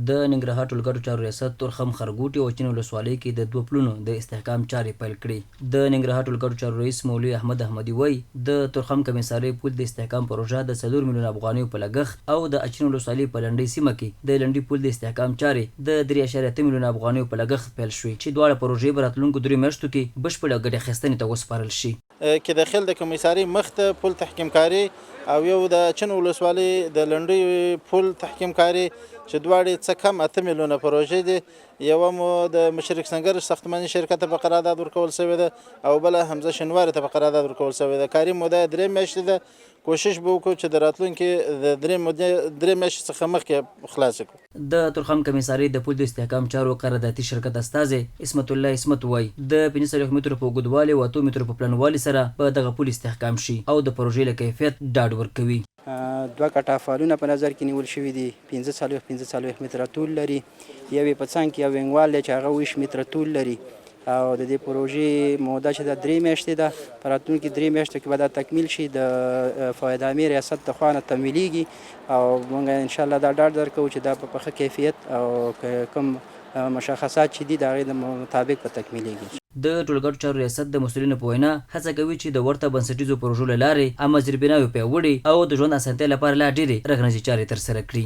د ننګرهار ټولګټو چارو ریاست تورخم خرګوټي او چین ولسوالۍ کې د 2 پلونو د استحکام چارې پیل کړې. د ننګرهار ټولګټو چارو رئیس مولوي احمد احمدي وایي د تورخم کمیسارۍ پل د استحکام پروژه د 4 میلیون افغانیو په لګښت او د اچین ولسوالۍ په لنډۍ سیمه کې د لنډۍ پل د استحکام چارې د 3.8 میلیون افغانیو په لګښت پیل شوې چې دواړه پروژې به راتلونکو 3 میاشتو کې بشپړه ګټه اخیستنې ته وسپارل شي. کې داخل د کمیسارۍ مخ ته پل تحکیم کاری او یو د چین ولسوالۍ د لنډۍ پل تحکیم کاری چې دواړې څه کم 8 میلیونه پروژې دي. یوه مو د مشرق سنگر ساختماني شرکت ته په قرارداد ورکول شوې ده او بله حمزه شنواري ته په قرارداد ورکول شوې ده. کاري موده 3 میاشتې ده. کوشش به وکړو چې د راتلونکي د 3 میاشتې څخه مخکې خلاص کړو. د تورخم کمیسارۍ د پل د استحکام چارو قراردادي شرکت استازی اسمت الله اسمت وایي د 15 مترو په اوږدوالي او 8 مترو په پلنوالي سره به دغه پل استحکام شي او د پروژې له کیفیت ډاډ ورکوي. 2 کټه فالونه په نظر کې نیول شوي دي. 15 متره طول لري. یو په څنګ کې یو وینګوال دی چې هغه 20 متره طول لري او د دې پروژې موده چې د 3 میاشتې ده. په راتلونکي 3 میاشتو کې به دا تکمیل شي. د فایدامي ریاست د خوا نه تمویلیږي او موږ انشاءالله دا ډاډ درکوو چې دا په ښه کیفیت او کوم مشخصات چې دي د هغې د مطابق به تکمیلیږي. د ټولګټو چارو ریاست د مسؤلینو په وینا هڅه کوي چې د ورته بنسټیزو پروژو له لارې عامه زیربناوې پیاوړې او د ژوند اسانتیا لپاره لا ډېرې رغنیزې چارې ترسره کړي.